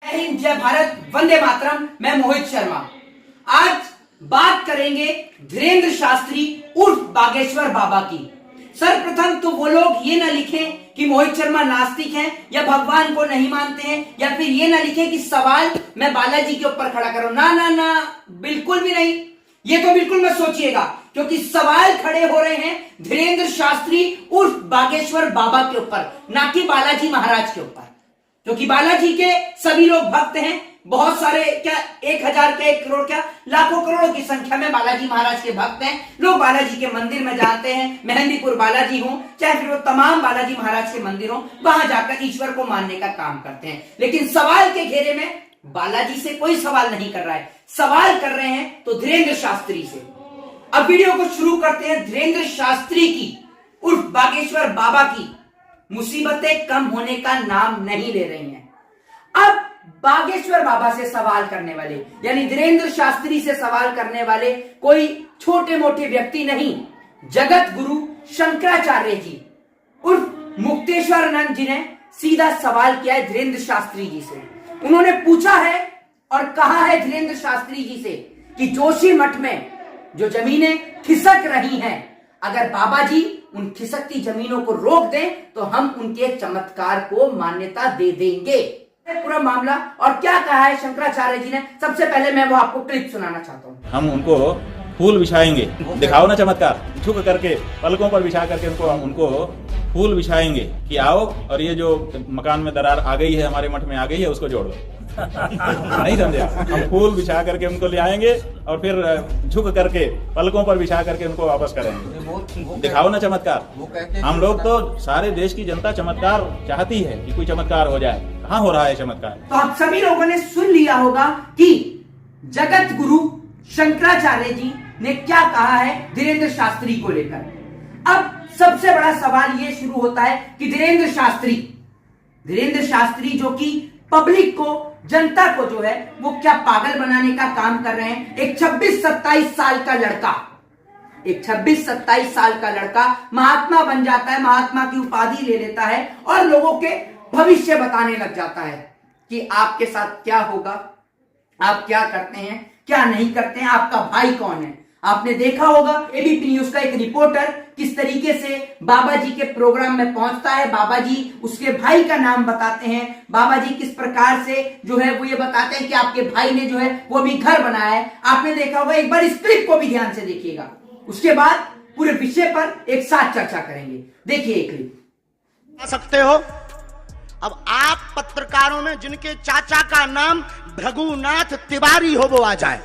जय हिंद, जय भारत, वंदे मातरम। मैं मोहित शर्मा। आज बात करेंगे धीरेन्द्र शास्त्री उर्फ बागेश्वर बाबा की। सर्वप्रथम तो वो लोग ये ना लिखें कि मोहित शर्मा नास्तिक हैं या भगवान को नहीं मानते हैं, या फिर ये ना लिखें कि सवाल मैं बालाजी के ऊपर खड़ा करूं। ना ना ना, बिल्कुल भी नहीं। ये तो बिल्कुल मत सोचिएगा, क्योंकि सवाल खड़े हो रहे हैं धीरेन्द्र शास्त्री उर्फ बागेश्वर बाबा के ऊपर, ना कि बालाजी महाराज के ऊपर। क्योंकि बालाजी के सभी लोग भक्त हैं, बहुत सारे, क्या 1000 क्या 1 करोड़ क्या लाखों करोड़ों की संख्या में बालाजी महाराज के भक्त हैं। लोग बालाजी के मंदिर में जाते हैं, मेहंदीपुर बालाजी हो चाहे फिर वो तमाम बालाजी महाराज के मंदिर हो, वहां जाकर ईश्वर को मानने का काम करते हैं। लेकिन सवाल के घेरे में बालाजी से कोई सवाल नहीं कर रहा है, सवाल कर रहे हैं तो धीरेन्द्र शास्त्री से। अब वीडियो को शुरू करते हैं धीरेन्द्र शास्त्री की उर्फ बागेश्वर बाबा की। मुसीबतें कम होने का नाम नहीं ले रही हैं। अब बागेश्वर बाबा से सवाल करने वाले, यानी धीरेन्द्र शास्त्री से सवाल करने वाले कोई छोटे मोटे व्यक्ति नहीं, जगत गुरु शंकराचार्य जी उर्फ मुक्तेश्वरानंद जी ने सीधा सवाल किया है धीरेन्द्र शास्त्री जी से। उन्होंने पूछा है और कहा है धीरेन्द्र शास्त्री जी से कि जोशी मठ में जो जमीनें खिसक रही हैं, अगर बाबा जी उन खिसकती जमीनों को रोक दें तो हम उनके चमत्कार को मान्यता दे देंगे। पूरा मामला और क्या कहा है शंकराचार्य जी ने, सबसे पहले मैं वो आपको क्लिप सुनाना चाहता हूँ। हम उनको फूल बिछाएंगे, दिखाओ ना चमत्कार, झुक करके पलकों पर बिछा करके उनको फूल बिछाएंगे कि आओ और ये जो मकान में दरार आ गई है, हमारे मठ में आ गई है, उसको जोड़ दो। नहीं समझे? हम फूल बिछा करके उनको ले आएंगे और फिर झुक करके पलकों पर बिछा करके उनको वापस करेंगे। दिखाओ ना चमत्कार। हम लोग तो, सारे देश की जनता चमत्कार चाहती है कि कोई चमत्कार हो जाए। कहाँ हो रहा है चमत्कार? तो आप सभी लोगों ने सुन लिया होगा कि जगत गुरु शंकराचार्य जी ने क्या कहा है धीरेन्द्र शास्त्री को लेकर। अब सबसे बड़ा सवाल यह शुरू होता है कि धीरेन्द्र शास्त्री जो कि पब्लिक को, जनता को जो है वो क्या पागल बनाने का काम कर रहे हैं। एक 26-27 साल का लड़का महात्मा बन जाता है, महात्मा की उपाधि ले लेता है और लोगों के भविष्य बताने लग जाता है कि आपके साथ क्या होगा, आप क्या करते हैं, क्या नहीं करते हैं, आपका भाई कौन है। आपने देखा होगा एबीपी न्यूज का एक रिपोर्टर किस तरीके से बाबा जी के प्रोग्राम में पहुंचता है, बाबा जी उसके भाई का नाम बताते हैं, बाबा जी किस प्रकार से जो है वो ये बताते हैं कि आपके भाई ने जो है वो भी घर बनाया है। आपने देखा होगा, एक बार इस क्लिप को भी ध्यान से देखिएगा, उसके बाद पूरे विषय पर एक साथ चर्चा करेंगे। देखिए एक क्लिप। आ सकते हो। अब आप पत्रकारों में जिनके चाचा का नाम भृगुनाथ तिवारी हो वो आ जाए।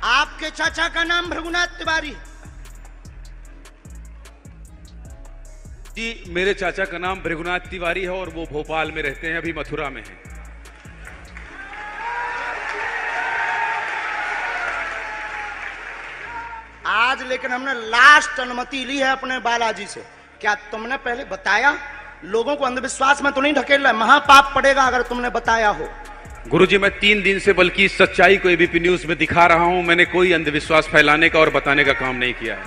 आपके चाचा का नाम भृगुनाथ तिवारी? जी, मेरे चाचा का नाम भृगुनाथ तिवारी है और वो भोपाल में रहते हैं, अभी मथुरा में हैं। आज लेकिन हमने लास्ट अनुमति ली है अपने बालाजी से। क्या तुमने पहले बताया? लोगों को अंधविश्वास में तो नहीं ढकेल रहा है, महापाप पड़ेगा अगर तुमने बताया हो। गुरुजी, मैं 3 दिन से बल्कि सच्चाई को एबीपी न्यूज में दिखा रहा हूं। मैंने कोई अंधविश्वास फैलाने का और बताने का काम नहीं किया है।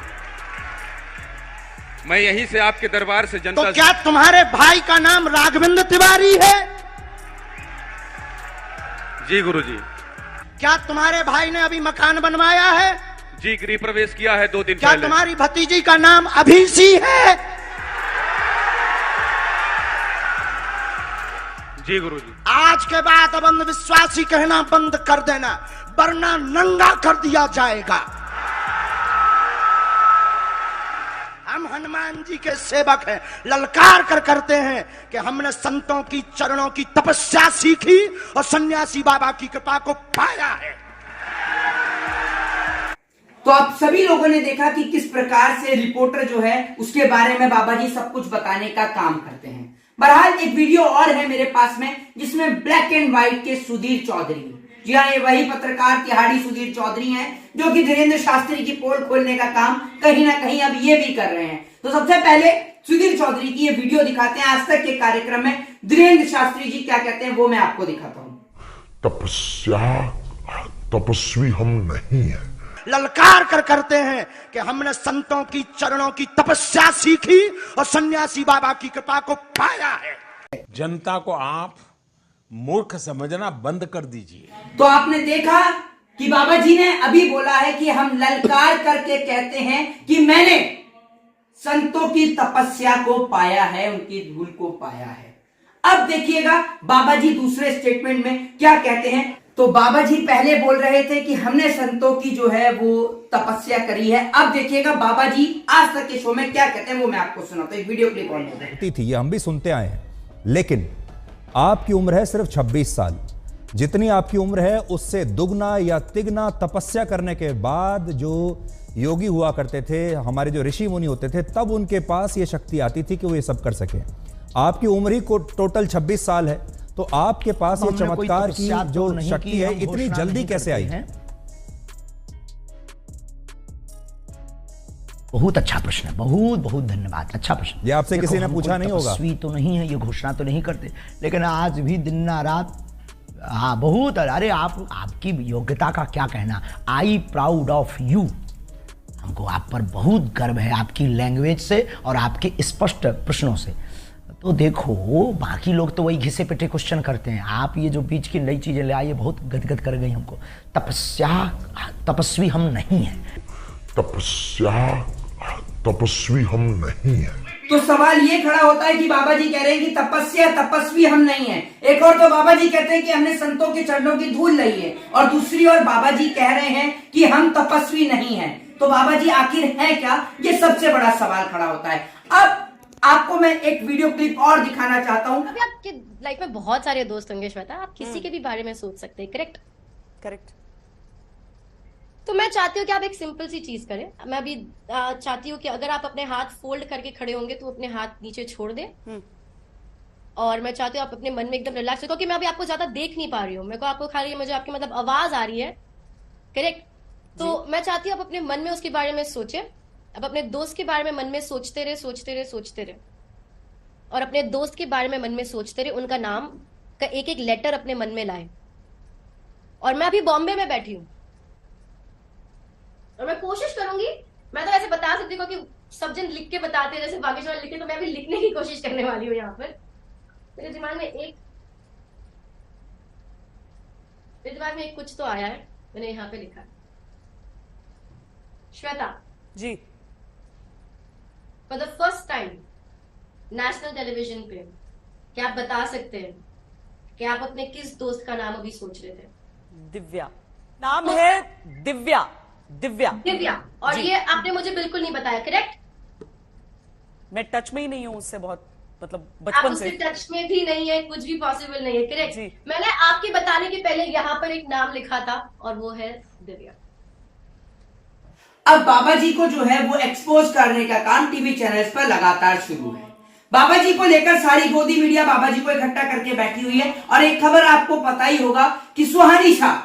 मैं यहीं से आपके दरबार से जनता। तो क्या तुम्हारे भाई का नाम राघवेंद्र तिवारी है? जी गुरुजी। क्या तुम्हारे भाई ने अभी मकान बनवाया है? जी, गृह प्रवेश किया है 2 दिन क्या पहले। तुम्हारी भतीजी का नाम अभिषी है? जी गुरुजी। आज के बाद अब अंधविश्वासी कहना बंद कर देना, वरना नंगा कर दिया जाएगा। हम हनुमान जी के सेवक हैं, ललकार कर करते हैं कि हमने संतों की चरणों की तपस्या सीखी और सन्यासी बाबा की कृपा को पाया है। तो आप सभी लोगों ने देखा कि किस प्रकार से रिपोर्टर जो है उसके बारे में बाबा जी सब कुछ बताने का काम करते हैं। बहरहाल एक वीडियो और है मेरे पास में जिसमें ब्लैक एंड व्हाइट के सुधीर चौधरी, जी हाँ, ये वही पत्रकार तिहाड़ी सुधीर चौधरी हैं जो कि धीरेन्द्र शास्त्री की पोल खोलने का काम कहीं ना कहीं अब ये भी कर रहे हैं। तो सबसे पहले सुधीर चौधरी की ये वीडियो दिखाते हैं। आज तक के कार्यक्रम में धीरेन्द्र शास्त्री जी क्या कहते हैं वो मैं आपको दिखाता हूँ। तपस्वी हम नहीं है, ललकार कर करते हैं कि हमने संतों की चरणों की तपस्या सीखी और सन्यासी बाबा की कृपा को पाया है। जनता को आप मूर्ख समझना बंद कर दीजिए। तो आपने देखा कि बाबा जी ने अभी बोला है कि हम ललकार करके कहते हैं कि मैंने संतों की तपस्या को पाया है, उनकी धूल को पाया है। अब देखिएगा बाबा जी दूसरे स्टेटमेंट में क्या कहते हैं। तो बाबा जी पहले बोल रहे थे कि हमने संतों की जो है वो तपस्या करी है। अब देखिएगा बाबा जी आज तक के शो में क्या कहते हैं, वो मैं आपको सुनाता हूं। वीडियो क्लिप ऑन होती थी, ये हम भी सुनते आए हैं, लेकिन आपकी उम्र है सिर्फ 26 साल। जितनी आपकी उम्र है उससे दुगना या तिगना तपस्या करने के बाद जो योगी हुआ करते थे, हमारे जो ऋषि मुनि होते थे, तब उनके पास ये शक्ति आती थी कि वो ये सब कर सके। आपकी उम्र ही को टोटल 26 साल है, तो आपके पास ये चमत्कार की जो शक्ति है इतनी जल्दी कैसे आई है? बहुत अच्छा प्रश्न है, बहुत बहुत धन्यवाद, अच्छा प्रश्न। ये आपसे किसी ने पूछा नहीं होगा? तपस्वी तो नहीं है, ये घोषणा तो नहीं करते, लेकिन आज भी दिन रात हाँ बहुत। अरे आपकी योग्यता का क्या कहना, आई प्राउड ऑफ यू। हमको आप पर बहुत गर्व है, आपकी लैंग्वेज से और आपके स्पष्ट प्रश्नों से। तो देखो बाकी लोग तो वही घिसे पिटे क्वेश्चन करते हैं, आप ये जो बीच की नई चीजें ले आई बहुत गदगद कर गई हमको। तपस्वी हम नहीं हैं। तपस्वी हम नहीं हैं। तो सवाल ये खड़ा होता है कि बाबा जी कह रहे हैं कि तपस्वी हम नहीं हैं। एक और तो बाबा जी कहते हैं कि हमने संतों के चरणों की धूल ली है, और दूसरी ओर बाबा जी कह रहे हैं कि हम तपस्वी नहीं हैं। तो बाबा जी आखिर है क्या, ये सबसे बड़ा सवाल खड़ा होता है। अब आपको मैं एक वीडियो क्लिप और दिखाना चाहता हूँ। अभी आपके लाइफ में बहुत सारे दोस्त होंगे श्वेता, आप किसी के भी बारे में सोच सकते हैं, करेक्ट? करेक्ट। तो मैं चाहती हूँ कि आप एक सिंपल सी चीज करें। मैं अभी चाहती हूँ कि अगर आप अपने हाथ फोल्ड करके खड़े होंगे तो अपने हाथ नीचे छोड़ दें, और मैं चाहती हूँ आप अपने मन में एकदम रिलैक्स हो, क्योंकि मैं अभी आपको ज्यादा देख नहीं पा रही हूँ, मेरे को आपको खाली मुझे आपकी मतलब आवाज आ रही है, करेक्ट? तो मैं चाहती हूँ आप अपने मन में उसके बारे में सोचें। अब अपने दोस्त के बारे में मन में सोचते रहे, और अपने दोस्त के बारे में मन में सोचते रहे, उनका नाम का एक एक लेटर अपने मन में लाए। और मैं अभी बॉम्बे में बैठी हूँ, और मैं कोशिश करूंगी, मैं तो ऐसे बता सकती हूँ कि सब जन लिख के बताते हैं जैसे बागेश्वर लिखे, तो मैं भी लिखने की कोशिश करने वाली हूँ। यहाँ पर मेरे दिमाग में एक कुछ तो आया है, मैंने यहाँ पे लिखा। Shweta ji, for the first time national television पे क्या आप बता सकते हैं कि आप अपने किस दोस्त का नाम अभी सोच रहे थे? दिव्या नाम है। दिव्या। और ये आपने मुझे बिल्कुल नहीं बताया, करेक्ट? मैं टच में ही नहीं हूँ उससे, बहुत मतलब आप बचपन उसके से। टच में भी नहीं है, कुछ भी पॉसिबल नहीं है, करेक्ट? जी। मैंने आपके बताने के पहले यहाँ पर एक नाम लिखा था, और वो है दिव्या। अब बाबा जी को जो है वो एक्सपोज करने का काम टीवी चैनल्स पर लगातार शुरू है। बाबा जी को लेकर सारी गोदी मीडिया बाबा जी को इकट्ठा करके बैठी हुई है। और एक खबर आपको पता ही होगा कि सुहानी शाह,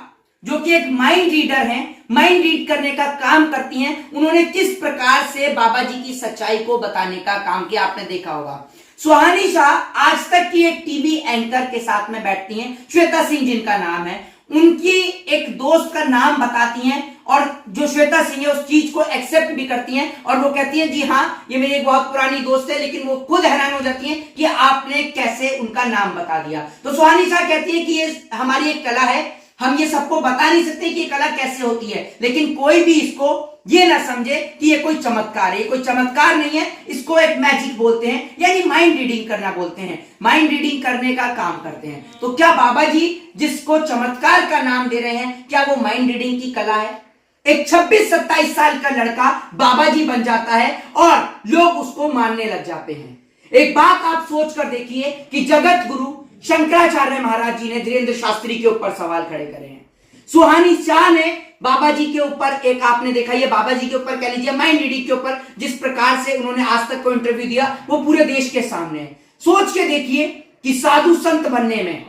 जो कि एक माइंड रीडर हैं, माइंड रीड करने का काम करती हैं, उन्होंने किस प्रकार से बाबा जी की सच्चाई को बताने का काम किया आपने देखा होगा। सुहानी शाह आज तक की एक टीवी एंकर के साथ में बैठती हैं, श्वेता सिंह जिनका नाम है, उनकी एक दोस्त का नाम बताती हैं, और जो श्वेता सिंह है उस चीज को एक्सेप्ट भी करती हैं, और वो कहती हैं जी हाँ ये मेरी एक बहुत पुरानी दोस्त है, लेकिन वो खुद हैरान हो जाती हैं कि आपने कैसे उनका नाम बता दिया। तो सुहानी शाह कहती है कि ये हमारी एक कला है, हम ये सबको बता नहीं सकते कि ये कला कैसे होती है, लेकिन कोई भी इसको ये ना समझे कि ये कोई चमत्कार है। ये कोई चमत्कार नहीं है, इसको एक मैजिक बोलते हैं, यानी माइंड रीडिंग करना बोलते हैं, माइंड रीडिंग करने का काम करते हैं। तो क्या बाबा जी जिसको चमत्कार का नाम दे रहे हैं, क्या वो माइंड रीडिंग की कला है? एक 26-27 साल का लड़का बाबा जी बन जाता है और लोग उसको मानने लग जाते हैं। एक बात आप सोच कर देखिए कि जगत गुरु शंकराचार्य महाराज जी ने धीरेन्द्र शास्त्री के ऊपर सवाल खड़े करे हैं। सुहानी शाह ने बाबा जी के ऊपर एक, आपने देखा ये बाबा जी के ऊपर कह लीजिए माइंड रीडिंग के ऊपर जिस प्रकार से उन्होंने आज तक को इंटरव्यू दिया, वो पूरे देश के सामने है। सोच के देखिए कि साधु संत बनने में,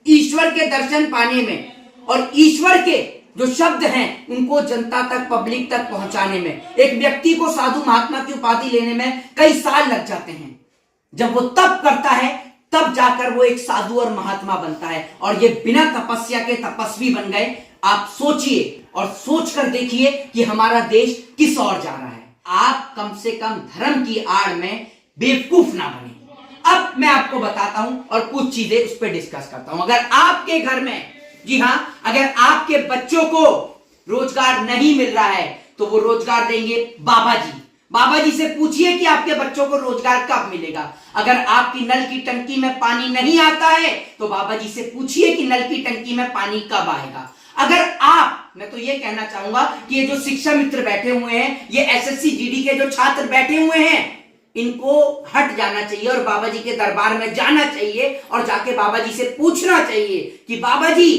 ईश्वर के दर्शन पाने में, और ईश्वर के जो शब्द हैं उनको जनता तक, पब्लिक तक पहुंचाने में, एक व्यक्ति को साधु महात्मा की उपाधि लेने में कई साल लग जाते हैं। जब वो तप करता है तब जाकर वो एक साधु और महात्मा बनता है, और ये बिना तपस्या के तपस्वी बन गए। आप सोचिए और सोच कर देखिए कि हमारा देश किस ओर जा रहा है। आप कम से कम धर्म की आड़ में बेवकूफ ना बने। अब मैं आपको बताता हूं और कुछ चीजें उस पर डिस्कस करता हूं। अगर आपके घर में, जी हां, अगर आपके बच्चों को रोजगार नहीं मिल रहा है तो वो रोजगार देंगे बाबा जी। बाबा जी से पूछिए कि आपके बच्चों को रोजगार कब मिलेगा। अगर आपकी नल की टंकी में पानी नहीं आता है तो बाबा जी से पूछिए कि नल की टंकी में पानी कब आएगा। अगर आप, मैं तो ये कहना चाहूंगा कि ये जो शिक्षा मित्र बैठे हुए हैं, ये एसएससी जीडी के जो छात्र बैठे हुए हैं, इनको हट जाना चाहिए और बाबा जी के दरबार में जाना चाहिए और जाके बाबा जी से पूछना चाहिए कि बाबा जी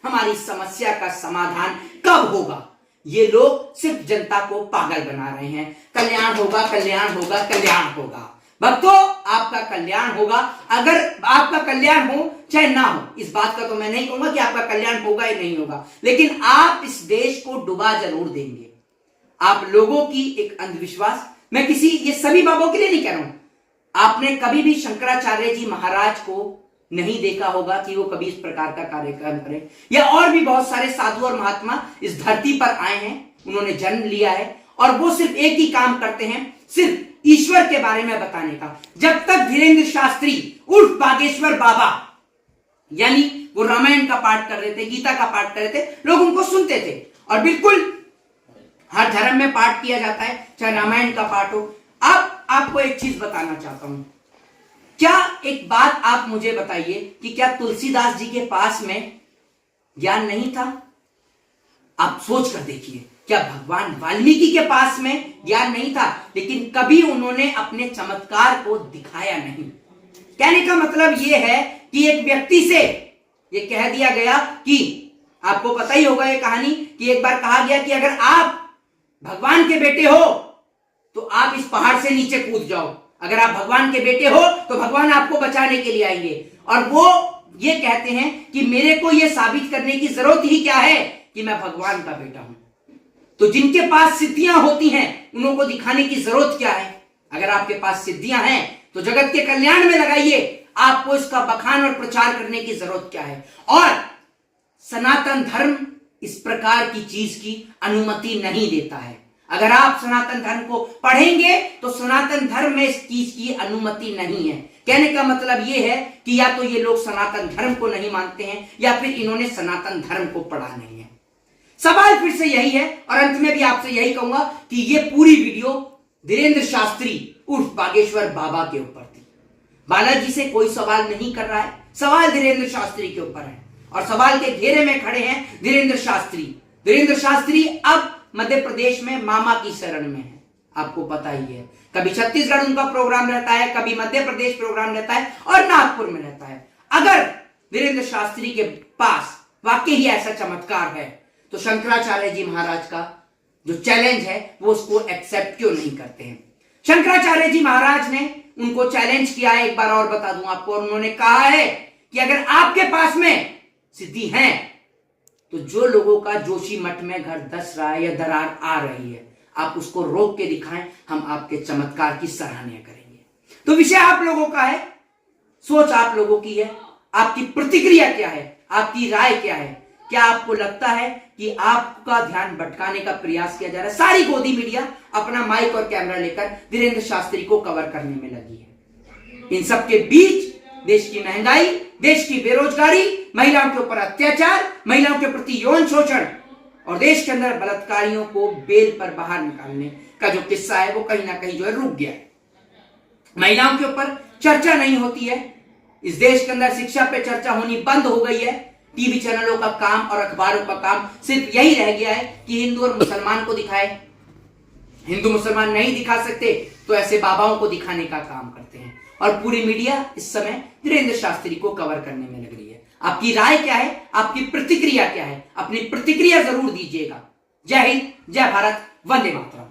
हमारी समस्या का समाधान कब होगा। ये लोग सिर्फ जनता को पागल बना रहे हैं। कल्याण होगा, कल्याण होगा, कल्याण होगा। भक्तों, आपका कल्याण होगा। अगर आपका कल्याण हो चाहे ना हो, इस बात का तो मैं नहीं कहूंगा कि आपका कल्याण होगा या नहीं होगा, लेकिन आप इस देश को डुबा जरूर देंगे। आप लोगों की एक अंधविश्वास, मैं किसी, ये सभी बाबों के लिए नहीं कह रहा हूं, आपने कभी भी शंकराचार्य जी महाराज को नहीं देखा होगा कि वो कभी इस प्रकार का कार्यक्रम करें, या और भी बहुत सारे साधु और महात्मा इस धरती पर आए हैं, उन्होंने जन्म लिया है और वो सिर्फ एक ही काम करते हैं, सिर्फ ईश्वर के बारे में बताने का। जब तक धीरेन्द्र शास्त्री उर्फ बागेश्वर बाबा, यानी वो रामायण का पाठ कर रहे थे, गीता का पाठ कर रहे थे, लोग उनको सुनते थे। और बिल्कुल हर धर्म में पाठ किया जाता है, चाहे रामायण का पाठ हो। अब आपको एक चीज बताना चाहता हूं। क्या एक बात आप मुझे बताइए कि क्या तुलसीदास जी के पास में ज्ञान नहीं था? आप सोच कर देखिए, क्या भगवान वाल्मीकि के पास में ज्ञान नहीं था? लेकिन कभी उन्होंने अपने चमत्कार को दिखाया नहीं। कहने का मतलब यह है कि एक व्यक्ति से यह कह दिया गया कि, आपको पता ही होगा ये कहानी, कि एक बार कहा गया कि अगर आप भगवान के बेटे हो तो आप इस पहाड़ से नीचे कूद जाओ। अगर आप भगवान के बेटे हो तो भगवान आपको बचाने के लिए आएंगे। और वो ये कहते हैं कि मेरे को ये साबित करने की जरूरत ही क्या है कि मैं भगवान का बेटा हूं। तो जिनके पास सिद्धियां होती हैं उन्हों को दिखाने की जरूरत क्या है? अगर आपके पास सिद्धियां हैं तो जगत के कल्याण में लगाइए, आपको इसका बखान और प्रचार करने की जरूरत क्या है? और सनातन धर्म इस प्रकार की चीज की अनुमति नहीं देता है। अगर आप सनातन धर्म को पढ़ेंगे तो सनातन धर्म में इस चीज की अनुमति नहीं है। कहने का मतलब यह है कि या तो ये लोग सनातन धर्म को नहीं मानते हैं या फिर इन्होंने सनातन धर्म को पढ़ा नहीं है। सवाल फिर से यही है और अंत में भी आपसे यही कहूंगा कि ये पूरी वीडियो धीरेन्द्र शास्त्री उर्फ बागेश्वर बाबा के ऊपर थी। बालाजी से कोई सवाल नहीं कर रहा है, सवाल धीरेन्द्र शास्त्री के ऊपर है और सवाल के घेरे में खड़े हैं धीरेन्द्र शास्त्री। धीरेन्द्र शास्त्री अब मध्य प्रदेश में मामा की शरण में है, आपको पता ही है। कभी छत्तीसगढ़ उनका प्रोग्राम रहता है, कभी मध्य प्रदेश प्रोग्राम रहता है और नागपुर में रहता है। अगर धीरेन्द्र शास्त्री के पास वाकई ही ऐसा चमत्कार है तो शंकराचार्य जी महाराज का जो चैलेंज है वो उसको एक्सेप्ट क्यों नहीं करते हैं? शंकराचार्य जी महाराज ने उनको चैलेंज किया है, एक बार और बता दूं आपको, और उन्होंने कहा है कि अगर आपके पास में सिद्धि है तो जो लोगों का जोशी मठ में घर धस रहा है या दरार आ रही है, आप उसको रोक के दिखाएं, हम आपके चमत्कार की सराहना करेंगे। तो विषय आप लोगों का है, सोच आप लोगों की है, आपकी प्रतिक्रिया क्या है, आपकी राय क्या है? क्या आपको लगता है कि आपका ध्यान भटकाने का प्रयास किया जा रहा है? सारी गोदी मीडिया अपना माइक और कैमरा लेकर धीरेन्द्र शास्त्री को कवर करने में लगी है। इन सब के बीच देश की महंगाई, देश की बेरोजगारी, महिलाओं के ऊपर अत्याचार, महिलाओं के प्रति यौन शोषण और देश के अंदर बलात्कारियों को बेल पर बाहर निकालने का जो किस्सा है वो कहीं ना कहीं जो है रुक गया है। महिलाओं के ऊपर चर्चा नहीं होती है। इस देश के अंदर शिक्षा पे चर्चा होनी बंद हो गई है। टीवी चैनलों का काम और अखबारों का काम सिर्फ यही रह गया है कि हिंदू और मुसलमान को दिखाए। हिंदू मुसलमान नहीं दिखा सकते तो ऐसे बाबाओं को दिखाने का काम करते हैं और पूरी मीडिया इस समय धीरेन्द्र शास्त्री को कवर करने में लग रही है। आपकी राय क्या है? आपकी प्रतिक्रिया क्या है? अपनी प्रतिक्रिया जरूर दीजिएगा। जय हिंद, जय भारत, वंदे मातरम।